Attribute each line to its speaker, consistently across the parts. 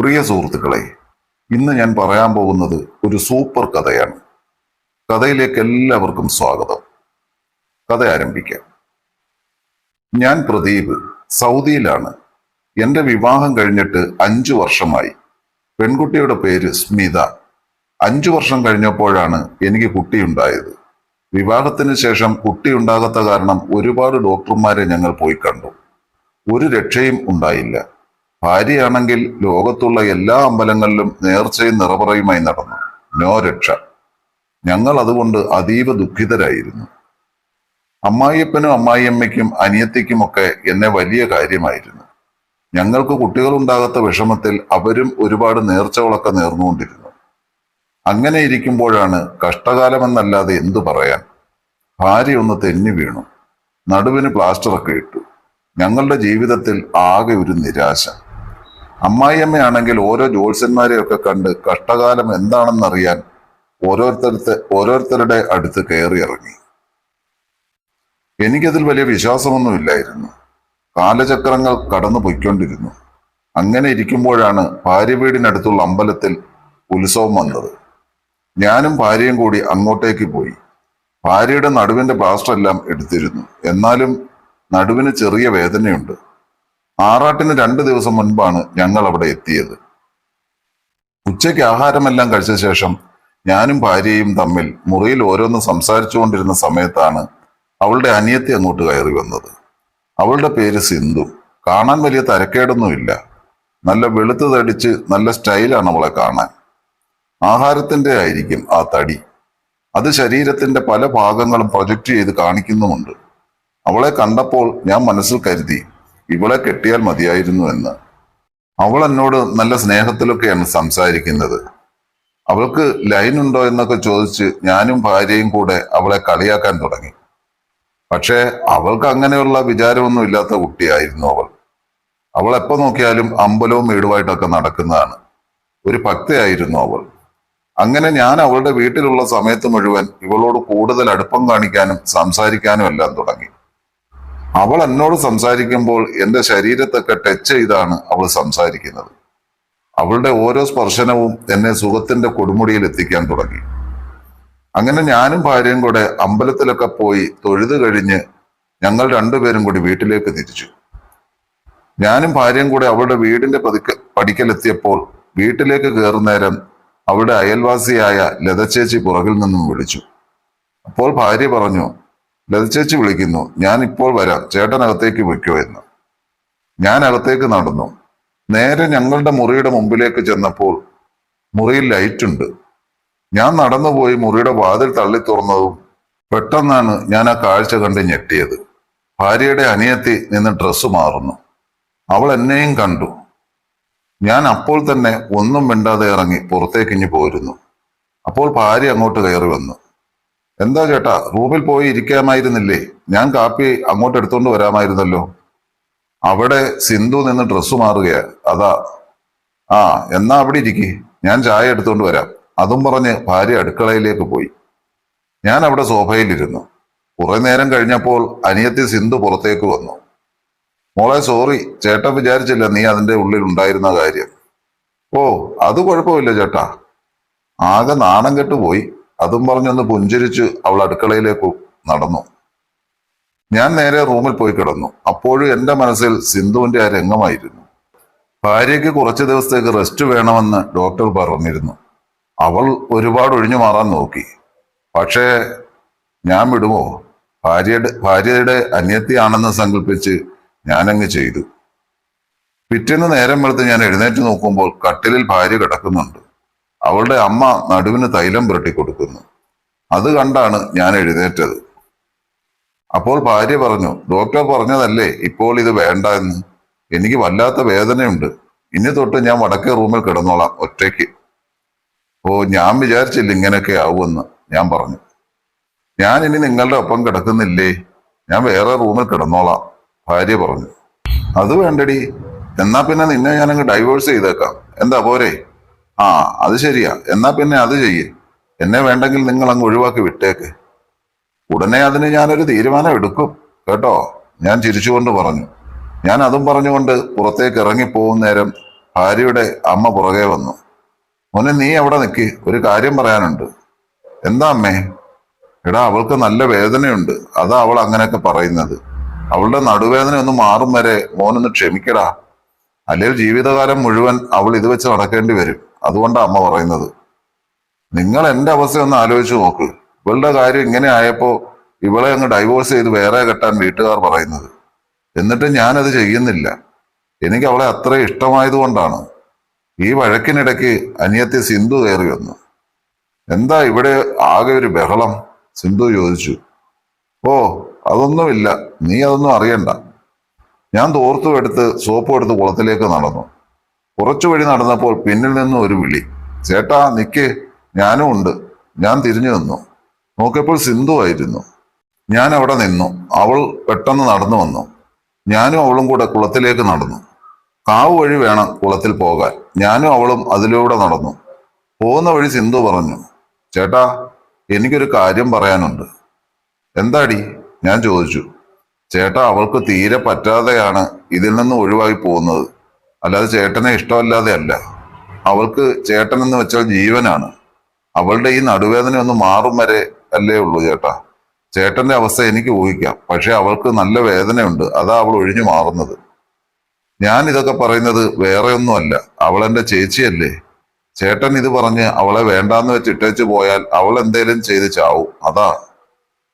Speaker 1: പ്രിയ സുഹൃത്തുക്കളെ, ഇന്ന് ഞാൻ പറയാൻ പോകുന്നത് ഒരു സൂപ്പർ കഥയാണ്. കഥയിലേക്ക് എല്ലാവർക്കും സ്വാഗതം. കഥ ആരംഭിക്കാം. ഞാൻ പ്രദീപ്, സൗദിയിലാണ്. എന്റെ വിവാഹം കഴിഞ്ഞിട്ട് 5 വർഷമായി. പെൺകുട്ടിയുടെ പേര് സ്മിത. 5 വർഷം കഴിഞ്ഞപ്പോഴാണ് എനിക്ക് കുട്ടിയുണ്ടായത്. വിവാഹത്തിന് ശേഷം കുട്ടിയുണ്ടാകാത്ത കാരണം ഒരുപാട് ഡോക്ടർമാരെ ഞങ്ങൾ പോയി കണ്ടു. ഒരു രക്ഷയും ഉണ്ടായില്ല. ഭാര്യയാണെങ്കിൽ ലോകത്തുള്ള എല്ലാ അമ്പലങ്ങളിലും നേർച്ചയും നിറപറയുമായി നടന്നു. നോ രക്ഷ. ഞങ്ങൾ അതുകൊണ്ട് അതീവ ദുഃഖിതരായിരുന്നു. അമ്മായിയപ്പനും അമ്മായിയമ്മയ്ക്കും അനിയത്തിക്കുമൊക്കെ എന്നെ വലിയ കാര്യമായിരുന്നു. ഞങ്ങൾക്ക് കുട്ടികളുണ്ടാകാത്ത വിഷമത്തിൽ അവരും ഒരുപാട് നേർച്ചകളൊക്കെ നേർന്നുകൊണ്ടിരുന്നു. അങ്ങനെ ഇരിക്കുമ്പോഴാണ് കഷ്ടകാലമെന്നല്ലാതെ എന്തു പറയാൻ, ഭാര്യ ഒന്ന് തെന്നി വീണു. നടുവിന് പ്ലാസ്റ്ററൊക്കെ ഇട്ടു. ഞങ്ങളുടെ ജീവിതത്തിൽ ആകെ ഒരു നിരാശ. അമ്മായിയമ്മയാണെങ്കിൽ ഓരോ ജ്യോത്സ്യന്മാരെയൊക്കെ കണ്ട് കഷ്ടകാലം എന്താണെന്നറിയാൻ ഓരോരുത്തരുടെ അടുത്ത് കയറി ഇറങ്ങി. എനിക്കതിൽ വലിയ വിശ്വാസമൊന്നുമില്ലായിരുന്നു. കാലചക്രങ്ങൾ കടന്നു പൊയ്ക്കൊണ്ടിരുന്നു. അങ്ങനെ ഇരിക്കുമ്പോഴാണ് ഭാര്യ വീടിനടുത്തുള്ള അമ്പലത്തിൽ ഉത്സവം വന്നത്. ഞാനും ഭാര്യയും കൂടി അങ്ങോട്ടേക്ക് പോയി. ഭാര്യയുടെ നടുവിന്റെ പ്ലാസ്റ്റർ എല്ലാം എടുത്തിരുന്നു. എന്നാലും നടുവിന് ചെറിയ വേദനയുണ്ട്. ആറാട്ടിന് 2 ദിവസം മുൻപാണ് ഞങ്ങൾ അവിടെ എത്തിയത്. ഉച്ചയ്ക്ക് ആഹാരമെല്ലാം കഴിച്ച ശേഷം ഞാനും ഭാര്യയും തമ്മിൽ മുറിയിൽ ഓരോന്ന് സംസാരിച്ചുകൊണ്ടിരുന്ന സമയത്താണ് അവളുടെ അനിയത്തി അങ്ങോട്ട് കയറി വന്നത്. അവളുടെ പേര് സിന്ധു. കാണാൻ വലിയ തരക്കേടൊന്നുമില്ല. നല്ല വെളുത്ത് തടിച്ച് നല്ല സ്റ്റൈലാണ് അവളെ കാണാൻ. ആഹാരത്തിന്റെ ആയിരിക്കും ആ തടി. അത് ശരീരത്തിന്റെ പല ഭാഗങ്ങളും പ്രൊജക്റ്റ് ചെയ്ത് കാണിക്കുന്നുമുണ്ട്. അവളെ കണ്ടപ്പോൾ ഞാൻ മനസ്സിൽ കരുതി, ഇവളെ കെട്ടിയാൽ മതിയായിരുന്നു എന്ന്. അവൾ എന്നോട് നല്ല സ്നേഹത്തിലൊക്കെയാണ് സംസാരിക്കുന്നത്. അവൾക്ക് ലൈൻ ഉണ്ടോ എന്നൊക്കെ ചോദിച്ച് ഞാനും ഭാര്യയും കൂടെ അവളെ കളിയാക്കാൻ തുടങ്ങി. പക്ഷേ അവൾക്ക് അങ്ങനെയുള്ള വിചാരമൊന്നും ഇല്ലാത്ത കുട്ടിയായിരുന്നു അവൾ. അവൾ എപ്പോ നോക്കിയാലും അമ്പലവും വീടുമായിട്ടൊക്കെ നടക്കുന്നതാണ്. ഒരു ഭക്തയായിരുന്നു അവൾ. അങ്ങനെ ഞാൻ അവളുടെ വീട്ടിലുള്ള സമയത്ത് മുഴുവൻ ഇവളോട് കൂടുതൽ അടുപ്പം കാണിക്കാനും സംസാരിക്കാനും എല്ലാം തുടങ്ങി. അവൾ എന്നോട് സംസാരിക്കുമ്പോൾ എന്റെ ശരീരത്തൊക്കെ ടച്ച് ചെയ്താണ് അവൾ സംസാരിക്കുന്നത്. അവളുടെ ഓരോ സ്പർശനവും എന്നെ സുഖത്തിന്റെ കൊടുമുടിയിൽ എത്തിക്കാൻ തുടങ്ങി. അങ്ങനെ ഞാനും ഭാര്യയും കൂടെ അമ്പലത്തിലൊക്കെ പോയി തൊഴുത് കഴിഞ്ഞ് ഞങ്ങൾ രണ്ടുപേരും കൂടി വീട്ടിലേക്ക് തിരിച്ചു. ഞാനും ഭാര്യയും കൂടെ അവളുടെ വീടിന്റെ പടിക്കലെത്തിയപ്പോൾ വീട്ടിലേക്ക് കയറുന്നേരം അവളുടെ അയൽവാസിയായ ലതച്ചേച്ചി പുറകിൽ നിന്നും വിളിച്ചു. അപ്പോൾ ഭാര്യ പറഞ്ഞു, ലതച്ചേച്ചി വിളിക്കുന്നു, ഞാൻ ഇപ്പോൾ വരാം, ചേട്ടനകത്തേക്ക് വയ്ക്കോ എന്ന്. ഞാൻ അകത്തേക്ക് നടന്നു. നേരെ ഞങ്ങളുടെ മുറിയുടെ മുമ്പിലേക്ക് ചെന്നപ്പോൾ മുറിയിൽ ലൈറ്റുണ്ട്. ഞാൻ നടന്നുപോയി മുറിയുടെ വാതിൽ തള്ളി തുറന്നതും പെട്ടെന്നാണ് ഞാൻ ആ കാഴ്ച കണ്ട് ഞെട്ടിയത്. ഭാര്യയുടെ അനിയത്തി നിന്ന് ഡ്രസ്സ് മാറുന്നു. അവൾ എന്നെയും കണ്ടു. ഞാൻ അപ്പോൾ തന്നെ ഒന്നും മിണ്ടാതെ ഇറങ്ങി പുറത്തേക്കിഞ്ഞു പോരുന്നു. അപ്പോൾ ഭാര്യ അങ്ങോട്ട് കയറി വന്നു. എന്താ ചേട്ടാ, റൂമിൽ പോയി ഇരിക്കാമായിരുന്നില്ലേ? ഞാൻ കാപ്പി അങ്ങോട്ട് എടുത്തോണ്ട് വരാമായിരുന്നല്ലോ. അവിടെ സിന്ധു നിന്ന് ഡ്രസ്സ് മാറുകയാ, അതാ. ആ, എന്നാ അവിടെ ഇരിക്കേ, ഞാൻ ചായ എടുത്തോണ്ട് വരാം. അതും പറഞ്ഞ് ഭാര്യ അടുക്കളയിലേക്ക് പോയി. ഞാൻ അവിടെ സോഫയിലിരുന്നു. കുറെ നേരം കഴിഞ്ഞപ്പോൾ അനിയത്തി സിന്ധു പുറത്തേക്ക് വന്നു. മോളെ, സോറി, ചേട്ടൻ വിചാരിച്ചില്ല നീ അതിന്റെ ഉള്ളിൽ ഉണ്ടായിരുന്ന കാര്യം. ഓ, അത് കുഴപ്പമില്ല ചേട്ടാ. ആകെ നാണം കെട്ടുപോയി. അതും പറഞ്ഞൊന്ന് പുഞ്ചിരിച്ച് അവൾ അടുക്കളയിലേക്ക് നടന്നു. ഞാൻ നേരെ റൂമിൽ പോയി കിടന്നു. അപ്പോഴും എന്റെ മനസ്സിൽ സിന്ധുവിന്റെ ആ രംഗമായിരുന്നു. ഭാര്യയ്ക്ക് കുറച്ച് ദിവസത്തേക്ക് റെസ്റ്റ് വേണമെന്ന് ഡോക്ടർ പറഞ്ഞിരുന്നു. അവൾ ഒരുപാട് ഒഴിഞ്ഞു മാറാൻ നോക്കി. പക്ഷേ ഞാൻ വിടുമോ? ഭാര്യയുടെ അനിയത്തിയാണെന്ന് സങ്കല്പിച്ച് ഞാനങ്ങ് ചെയ്തു. പിറ്റേന്ന് നേരം വെളുത്ത് ഞാൻ എഴുന്നേറ്റ് നോക്കുമ്പോൾ കട്ടിലിൽ ഭാര്യ കിടക്കുന്നുണ്ട്. അവളുടെ അമ്മ നടുവിന് തൈലം പുരട്ടി കൊടുക്കുന്നു. അത് കണ്ടാണ് ഞാൻ എഴുന്നേറ്റത്. അപ്പോൾ ഭാര്യ പറഞ്ഞു, ഡോക്ടർ പറഞ്ഞതല്ലേ ഇപ്പോൾ ഇത് വേണ്ട എന്ന്. എനിക്ക് വല്ലാത്ത വേദനയുണ്ട്. ഇനി തൊട്ട് ഞാൻ വടക്കേ റൂമിൽ കിടന്നോളാം, ഒറ്റയ്ക്ക്. ഓ, ഞാൻ വിചാരിച്ചില്ല ഇങ്ങനെയൊക്കെ ആവുമെന്ന് ഞാൻ പറഞ്ഞു. ഞാൻ ഇനി നിങ്ങളുടെ ഒപ്പം കിടക്കുന്നില്ലേ, ഞാൻ വേറെ റൂമിൽ കിടന്നോളാം, ഭാര്യ പറഞ്ഞു. അത് വേണ്ടടി, എന്നാ പിന്നെ നിന്നെ ഞാനങ്ങ് ഡൈവേഴ്സ് ചെയ്തേക്കാം, എന്താ പോരെ? ആ, അത് ശരിയാ, എന്നാ പിന്നെ അത് ചെയ്യേ. എന്നെ വേണ്ടെങ്കിൽ നിങ്ങൾ അങ്ങ് ഒഴിവാക്കി വിട്ടേക്ക്. ഉടനെ അതിന് ഞാനൊരു തീരുമാനം എടുക്കും കേട്ടോ, ഞാൻ ചിരിച്ചുകൊണ്ട് പറഞ്ഞു. ഞാൻ അതും പറഞ്ഞുകൊണ്ട് പുറത്തേക്ക് ഇറങ്ങിപ്പോകും നേരം ഭാര്യയുടെ അമ്മ പുറകെ വന്നു. മോനെ, നീ അവിടെ നിൽക്ക്, ഒരു കാര്യം പറയാനുണ്ട്. എന്താ അമ്മേ? എടാ, അവൾക്ക് നല്ല വേദനയുണ്ട്, അതാ അവൾ അങ്ങനെയൊക്കെ പറയുന്നത്. അവളുടെ നടുവേദന ഒന്ന് മാറും വരെ മോനൊന്ന് ക്ഷമിക്കടാ. അല്ലെങ്കിൽ ജീവിതകാലം മുഴുവൻ അവൾ ഇത് വെച്ച് നടക്കേണ്ടി വരും. അതുകൊണ്ടാ അമ്മ പറയുന്നത്. നിങ്ങൾ എന്റെ അവസ്ഥ ഒന്ന് ആലോചിച്ച് നോക്ക്. ഇവളുടെ കാര്യം ഇങ്ങനെ ആയപ്പോ ഇവളെ അങ്ങ് ഡൈവോഴ്സ് ചെയ്ത് വേറെ കെട്ടാൻ വീട്ടുകാർ പറയുന്നത്. എന്നിട്ട് ഞാനത് ചെയ്യുന്നില്ല. എനിക്ക് അവളെ അത്ര ഇഷ്ടമായതുകൊണ്ടാണ്. ഈ വഴക്കിനിടയ്ക്ക് അനിയത്തി സിന്ധു കയറി വന്നു. എന്താ ഇവിടെ ആകെ ഒരു ബഹളം? സിന്ധു ചോദിച്ചു. ഓ, അതൊന്നുമില്ല, നീ അതൊന്നും അറിയണ്ട. ഞാൻ തോർത്തും എടുത്ത് സോപ്പും എടുത്ത് കുളത്തിലേക്ക് നടന്നു. കുറച്ചു വഴി നടന്നപ്പോൾ പിന്നിൽ നിന്നും ഒരു വിളി. ചേട്ടാ നിക്ക്, ഞാനും ഉണ്ട്. ഞാൻ തിരിഞ്ഞു നിന്നു. നോക്കിയപ്പോൾ സിന്ധു ആയിരുന്നു. ഞാൻ അവിടെ നിന്നു. അവൾ പെട്ടെന്ന് നടന്നു വന്നു. ഞാനും അവളും കൂടെ കുളത്തിലേക്ക് നടന്നു. കാവ് വഴി വേണം കുളത്തിൽ പോകാൻ. ഞാനും അവളും അതിലൂടെ നടന്നു. പോകുന്ന വഴി സിന്ധു പറഞ്ഞു, ചേട്ടാ എനിക്കൊരു കാര്യം പറയാനുണ്ട്. എന്താടി? ഞാൻ ചോദിച്ചു. ചേട്ടാ, അവൾക്ക് തീരെ പറ്റാതെയാണ് ഇതിൽ നിന്ന് ഒഴിവായി പോകുന്നത്. അല്ലാതെ ചേട്ടനെ ഇഷ്ടമല്ലാതെ അല്ല. അവൾക്ക് ചേട്ടൻ എന്ന് വെച്ചാൽ ജീവനാണ്. അവളുടെ ഈ നടുവേദന ഒന്ന് മാറും വരെ അല്ലേ ഉള്ളൂ ചേട്ടാ. ചേട്ടന്റെ അവസ്ഥ എനിക്ക് ഊഹിക്കാം. പക്ഷെ അവൾക്ക് നല്ല വേദനയുണ്ട്, അതാ അവൾ ഒഴിഞ്ഞു മാറുന്നത്. ഞാൻ ഇതൊക്കെ പറയുന്നത് വേറെ ഒന്നുമല്ല, അവൾ എന്റെ ചേച്ചിയല്ലേ. ചേട്ടൻ ഇത് പറഞ്ഞ് അവളെ വേണ്ടാന്ന് വെച്ച് ഇട്ടേച്ചു പോയാൽ അവൾ എന്തേലും ചെയ്ത് ചാവും. അതാ.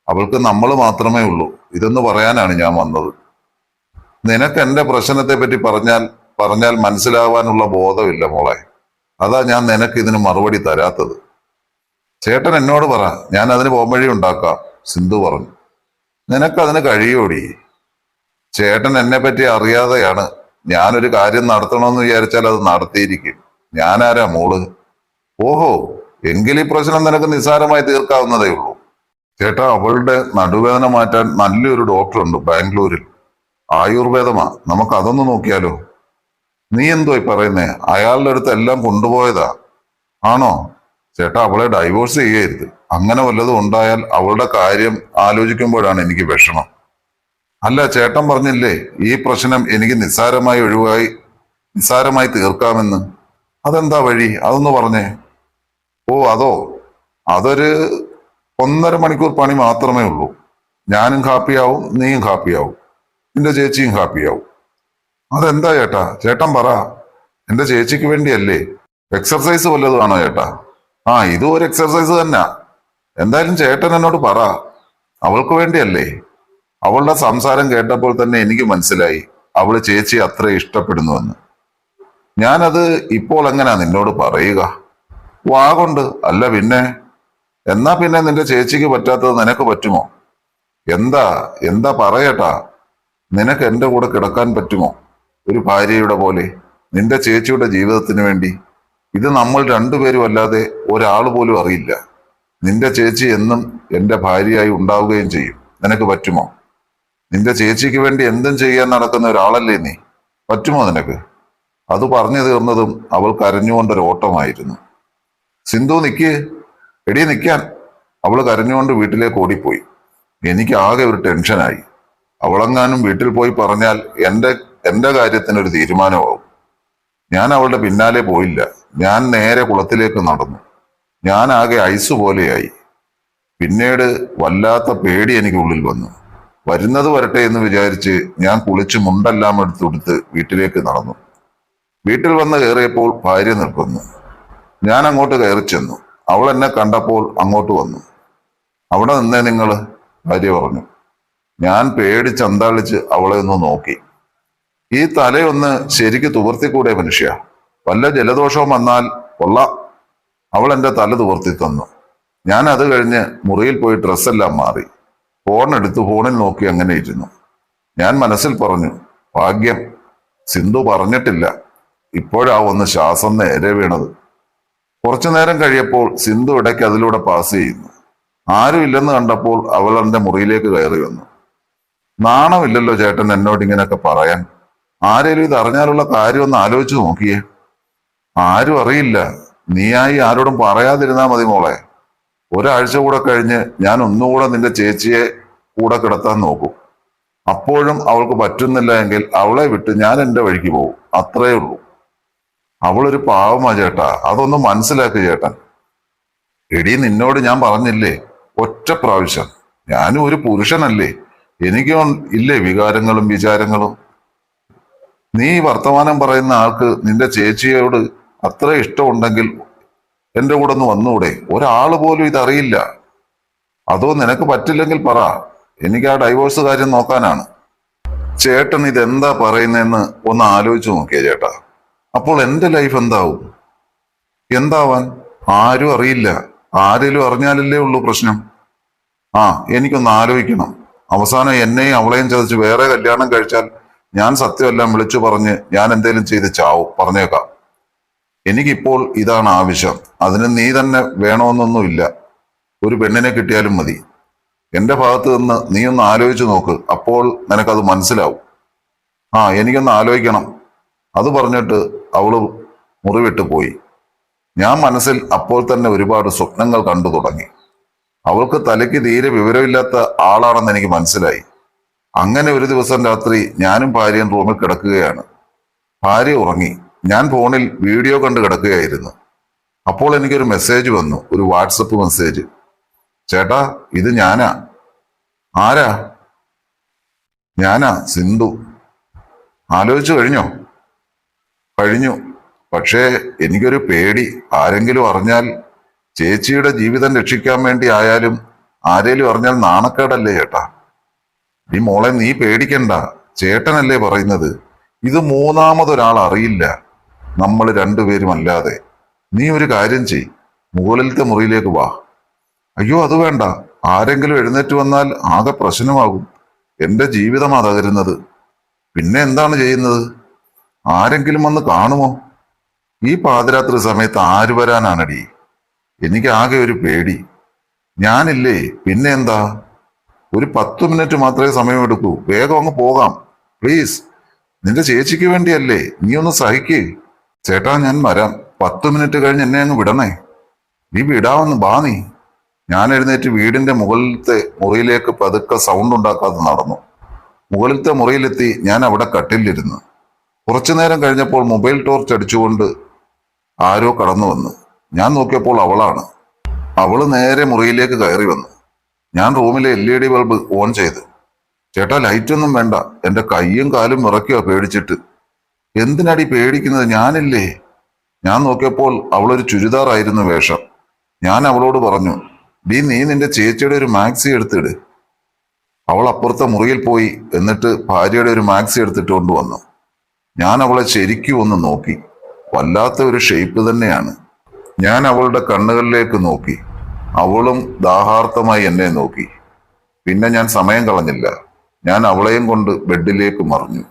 Speaker 1: അവൾക്ക് നമ്മൾ മാത്രമേ ഉള്ളൂ. ഇതെന്ന് പറയാനാണ് ഞാൻ വന്നത്. നിനക്ക് എന്റെ പ്രശ്നത്തെ പറ്റി പറഞ്ഞാൽ മനസ്സിലാവാനുള്ള ബോധമില്ല മോളെ. അതാ ഞാൻ നിനക്ക് ഇതിന് മറുപടി തരാത്തത്. ചേട്ടൻ എന്നോട് പറ, ഞാൻ അതിന് പോംവഴി ഉണ്ടാക്കാം. സിന്ധു പറഞ്ഞു. നിനക്കതിന് കഴിയോടി? ചേട്ടൻ എന്നെ പറ്റി അറിയാതെയാണ് ഞാനൊരു കാര്യം നടത്തണമെന്ന് വിചാരിച്ചാൽ അത് നടത്തിയിരിക്കും. ഞാനാരാ മോള്? ഓഹോ, എങ്കിൽ ഈ പ്രശ്നം നിനക്ക് നിസ്സാരമായി തീർക്കാവുന്നതേ ഉള്ളൂ. ചേട്ടാ, അവളുടെ നടുവേദന മാറ്റാൻ നല്ലൊരു ഡോക്ടറുണ്ട് ബാംഗ്ലൂരിൽ. ആയുർവേദമാ. നമുക്ക് അതൊന്ന് നോക്കിയാലോ? നീ എന്തോ പറയുന്നേ? അയാളുടെ അടുത്ത് എല്ലാം കൊണ്ടുപോയതാ. ആണോ? ചേട്ടാ, അവളെ ഡൈവോഴ്സ് ചെയ്യരുത്. അങ്ങനെ വല്ലതും ഉണ്ടായാൽ അവളുടെ കാര്യം ആലോചിക്കുമ്പോഴാണ് എനിക്ക് വിഷമം. അല്ല, ചേട്ടൻ പറഞ്ഞില്ലേ ഈ പ്രശ്നം എനിക്ക് നിസ്സാരമായി തീർക്കാമെന്ന്. അതെന്താ വഴി? അതൊന്ന് പറഞ്ഞേ. ഓ, അതൊരു 1.5 മണിക്കൂർ പണി മാത്രമേ ഉള്ളൂ. ഞാനും ഹാപ്പിയാവും, നീയും ഹാപ്പിയാവും, നിന്റെ ചേച്ചിയും ഹാപ്പിയാവും. അതെന്താ ചേട്ടാ? ചേട്ടൻ പറ. എന്റെ ചേച്ചിക്ക് വേണ്ടിയല്ലേ? എക്സർസൈസ് വല്ലതുമാണോ ചേട്ടാ? ആ, ഇതും ഒരു എക്സർസൈസ് തന്നെ. എന്തായാലും ചേട്ടൻ എന്നോട് പറ. അവൾക്ക് വേണ്ടിയല്ലേ? അവളുടെ സംസാരം കേട്ടപ്പോൾ തന്നെ എനിക്ക് മനസ്സിലായി അവള് ചേച്ചി അത്ര ഇഷ്ടപ്പെടുന്നുവെന്ന്. ഞാനത് ഇപ്പോൾ എങ്ങനെയാ നിന്നോട് പറയുക? വാ കൊണ്ട്. അല്ല പിന്നെ. എന്നാ പിന്നെ നിന്റെ ചേച്ചിക്ക് പറ്റാത്തത് നിനക്ക് പറ്റുമോ? എന്താ പറയട്ടാ. നിനക്ക് എന്റെ കൂടെ കിടക്കാൻ പറ്റുമോ? ഒരു ഭാര്യയുടെ പോലെ, നിന്റെ ചേച്ചിയുടെ ജീവിതത്തിന് വേണ്ടി. ഇത് നമ്മൾ രണ്ടുപേരും അല്ലാതെ ഒരാൾ പോലും അറിയില്ല. നിന്റെ ചേച്ചി എന്നും എന്റെ ഭാര്യയായി ഉണ്ടാവുകയും ചെയ്യും. നിനക്ക് പറ്റുമോ? നിന്റെ ചേച്ചിക്ക് വേണ്ടി എന്തും ചെയ്യാൻ നടക്കുന്ന ഒരാളല്ലേ നീ. പറ്റുമോ നിനക്ക്? അത് പറഞ്ഞു തീർന്നതും അവൾ കരഞ്ഞുകൊണ്ടൊരു ഓട്ടമായിരുന്നു. സിന്ധു നിക്ക്, എടി നിൽക്കാൻ. അവൾ കരഞ്ഞുകൊണ്ട് വീട്ടിലേക്ക് ഓടിപ്പോയി. എനിക്ക് ആകെ ഒരു ടെൻഷനായി. അവളെങ്ങാനും വീട്ടിൽ പോയി പറഞ്ഞാൽ എന്റെ കാര്യത്തിനൊരു തീരുമാനമാവും. ഞാൻ അവളുടെ പിന്നാലെ പോയില്ല. ഞാൻ നേരെ കുളത്തിലേക്ക് നടന്നു. ഞാൻ ആകെ ഐസ് പോലെയായി. പിന്നീട് വല്ലാത്ത പേടി എനിക്ക് ഉള്ളിൽ വന്നു. വരുന്നത് വരട്ടെ എന്ന് വിചാരിച്ച് ഞാൻ കുളിച്ച് മുണ്ടെല്ലാം എടുത്തുകൊടുത്ത് വീട്ടിലേക്ക് നടന്നു. വീട്ടിൽ വന്ന് കയറിയപ്പോൾ ഭാര്യ നിൽക്കുന്നു. ഞാൻ അങ്ങോട്ട് കയറി ചെന്നു. അവൾ എന്നെ കണ്ടപ്പോൾ അങ്ങോട്ട് വന്നു. അവിടെ നിന്നേ നിങ്ങള്, ഭാര്യ പറഞ്ഞു. ഞാൻ പേടിച്ചന്താളിച്ച് അവളെ ഒന്ന് നോക്കി. ഈ തലയൊന്ന് ശരിക്ക് തുവർത്തിക്കൂടെ മനുഷ്യ? വല്ല ജലദോഷവും വന്നാൽ കൊള്ളാം. അവൾ എന്റെ തല തുവർത്തി തന്നു. ഞാൻ അത് കഴിഞ്ഞ് മുറിയിൽ പോയി ഡ്രസ്സെല്ലാം മാറി ഫോൺ എടുത്ത് ഫോണിൽ നോക്കി അങ്ങനെ ഇരുന്നു. ഞാൻ മനസ്സിൽ പറഞ്ഞു, ഭാഗ്യം സിന്ധു പറഞ്ഞിട്ടില്ല. ഇപ്പോഴാ ഒന്ന് ശ്വാസം നേരെ വീണത്. കുറച്ചു നേരം കഴിയപ്പോൾ സിന്ധു ഇടയ്ക്ക് അതിലൂടെ പാസ് ചെയ്യുന്നു. ആരും ഇല്ലെന്ന് കണ്ടപ്പോൾ അവൾ എന്റെ മുറിയിലേക്ക് കയറി വന്നു. നാണമില്ലല്ലോ ചേട്ടൻ എന്നോട് ഇങ്ങനെയൊക്കെ പറയാൻ. ആരേലും ഇത് അറിഞ്ഞാലുള്ള കാര്യം ഒന്ന് ആലോചിച്ച് നോക്കിയേ. ആരും അറിയില്ല. നീയായി ആരോടും പറയാതിരുന്നാ മതി മോളെ. ഒരാഴ്ച കൂടെ കഴിഞ്ഞ് ഞാൻ ഒന്നുകൂടെ നിന്റെ ചേച്ചിയെ കൂടെ കിടത്താൻ നോക്കും. അപ്പോഴും അവൾക്ക് പറ്റുന്നില്ല എങ്കിൽ അവളെ വിട്ട് ഞാൻ എന്റെ വഴിക്ക് പോകും. അത്രേ ഉള്ളൂ. അവളൊരു പാവമാ ചേട്ടാ, അതൊന്ന് മനസ്സിലാക്ക് ചേട്ടൻ. എടീ, നിന്നോട് ഞാൻ പറഞ്ഞില്ലേ ഒറ്റ പ്രാവശ്യം, ഞാനും ഒരു പുരുഷനല്ലേ, എനിക്കും ഇല്ലേ വികാരങ്ങളും വിചാരങ്ങളും. നീ വർത്തമാനം പറയുന്ന ആൾക്ക് നിന്റെ ചേച്ചിയോട് അത്ര ഇഷ്ടമുണ്ടെങ്കിൽ എന്റെ കൂടെ ഒന്ന് വന്നുകൂടെ? ഒരാള് പോലും ഇതറിയില്ല. അതോ നിനക്ക് പറ്റില്ലെങ്കിൽ പറ, എനിക്ക് ആ ഡൈവോഴ്സ് കാര്യം നോക്കാനാണ്. ചേട്ടൻ ഇതെന്താ പറയുന്നതെന്ന് ഒന്ന് ആലോചിച്ച് നോക്കിയേ ചേട്ടാ. അപ്പോൾ എന്റെ ലൈഫ് എന്താവും? എന്താവാൻ? ആരും അറിയില്ല. ആരെങ്കിലും അറിഞ്ഞാലല്ലേ ഉള്ളൂ പ്രശ്നം. ആ, എനിക്കൊന്ന് ആലോചിക്കണം. അവസാനം എന്നെയും അവളെയും ചതച്ച് വേറെ കല്യാണം കഴിച്ചാൽ ഞാൻ സത്യമെല്ലാം വിളിച്ചു പറഞ്ഞ് ഞാൻ എന്തേലും ചെയ്ത് ചാവും, പറഞ്ഞേക്കാം. എനിക്കിപ്പോൾ ഇതാണ് ആവശ്യം. അതിന് നീ തന്നെ വേണമെന്നൊന്നുമില്ല, ഒരു പെണ്ണിനെ കിട്ടിയാലും മതി. എന്റെ ഭാഗത്ത് നിന്ന് നീ ഒന്ന് ആലോചിച്ച് നോക്ക്, അപ്പോൾ നിനക്കത് മനസ്സിലാവും. ആ, എനിക്കൊന്ന് ആലോചിക്കണം. അത് പറഞ്ഞിട്ട് അവള് മുറിവിട്ട് പോയി. ഞാൻ മനസ്സിൽ അപ്പോൾ തന്നെ ഒരുപാട് സ്വപ്നങ്ങൾ കണ്ടു തുടങ്ങി. അവൾക്ക് തലയ്ക്ക് തീരെ വിവരമില്ലാത്ത ആളാണെന്ന് എനിക്ക് മനസ്സിലായി. അങ്ങനെ ഒരു ദിവസം രാത്രി ഞാനും ഭാര്യയും റൂമിൽ കിടക്കുകയാണ്. ഭാര്യ ഉറങ്ങി. ഞാൻ ഫോണിൽ വീഡിയോ കണ്ട് കിടക്കുകയായിരുന്നു. അപ്പോൾ എനിക്കൊരു മെസ്സേജ് വന്നു, ഒരു വാട്സപ്പ് മെസ്സേജ്. ചേട്ടാ, ഇത് ഞാനാ. ആരാ? ഞാനാ, സിന്ധു. ആലോചിച്ചു കഴിഞ്ഞോ? കഴിഞ്ഞു. പക്ഷേ എനിക്കൊരു പേടി, ആരെങ്കിലും അറിഞ്ഞാൽ, ചേച്ചിയുടെ ജീവിതം രക്ഷിക്കാൻ വേണ്ടി ആയാലും ആരേലും അറിഞ്ഞാൽ നാണക്കേടല്ലേ ചേട്ടാ. ഈ മോളെ, നീ പേടിക്കണ്ട, ചേട്ടനല്ലേ പറയുന്നത്. ഇത് മൂന്നാമതൊരാൾ അറിയില്ല, നമ്മൾ രണ്ടുപേരും അല്ലാതെ. നീ ഒരു കാര്യം ചെയ്, മുകളിലത്തെ മുറിയിലേക്ക് വാ. അയ്യോ, അത് വേണ്ട, ആരെങ്കിലും എഴുന്നേറ്റ് വന്നാൽ ആകെ പ്രശ്നമാകും. എന്റെ ജീവിതമാ തകരുന്നത്. പിന്നെ എന്താണ് ചെയ്യുന്നത്? ആരെങ്കിലും വന്ന് കാണുമോ? ഈ പാതിരാത്രി സമയത്ത് ആര് വരാനാണടി? എനിക്ക് ആകെ ഒരു പേടി. ഞാനില്ലേ, പിന്നെ എന്താ? ഒരു 10 മിനിറ്റ് മാത്രമേ സമയമെടുക്കൂ, വേഗം അങ്ങ് പോകാം പ്ലീസ്. നിന്റെ ചേച്ചിക്ക് വേണ്ടിയല്ലേ, നീ ഒന്ന് സഹിക്കേ. ചേട്ടാ, ഞാൻ വരാം. 10 മിനിറ്റ് കഴിഞ്ഞ് എന്നെ അങ്ങ് വിടണേ. നീ വിടാമെന്ന് ബാ നീ. ഞാൻ എഴുന്നേറ്റ് വീടിന്റെ മുകളിലത്തെ മുറിയിലേക്ക് പതുക്കെ സൗണ്ട് ഉണ്ടാക്കാതെ നടന്നു. മുകളിലത്തെ മുറിയിലെത്തി ഞാൻ അവിടെ കട്ടിലിരുന്നു. കുറച്ചു നേരം കഴിഞ്ഞപ്പോൾ മൊബൈൽ ടോർച്ച് അടിച്ചുകൊണ്ട് ആരോ കടന്നു വന്നു. ഞാൻ നോക്കിയപ്പോൾ അവളാണ്. അവള് നേരെ മുറിയിലേക്ക് കയറി വന്നു. ഞാൻ റൂമിലെ LED ബൾബ് ഓൺ ചെയ്തു. ചേട്ടാ, ലൈറ്റൊന്നും വേണ്ട, എന്റെ കൈയും കാലും വിറയ്ക്കുക പേടിച്ചിട്ട്. എന്തിനാടി പേടിക്കുന്നത്? ഞാനില്ലേ. ഞാൻ നോക്കിയപ്പോൾ അവളൊരു ചുരിദാറായിരുന്നു വേഷം. ഞാൻ അവളോട് പറഞ്ഞു, നീ നിന്റെ ചേച്ചിയുടെ ഒരു മാക്സി എടുത്തിട്. അവൾ അപ്പുറത്തെ മുറിയിൽ പോയി, എന്നിട്ട് ഭാര്യയുടെ ഒരു മാക്സി എടുത്തിട്ട് കൊണ്ടുവന്നു. ഞാൻ അവളെ ശരിക്കും ഒന്ന് നോക്കി. വല്ലാത്ത ഒരു ഷേപ്പ് തന്നെയാണ്. ഞാൻ അവളുടെ കണ്ണുകളിലേക്ക് നോക്കി. അവളും ദാഹാർത്ഥമായി എന്നെ നോക്കി. പിന്നെ ഞാൻ സമയം കളഞ്ഞില്ല. ഞാൻ അവളെയും കൊണ്ട് ബെഡിലേക്ക് മറിഞ്ഞു.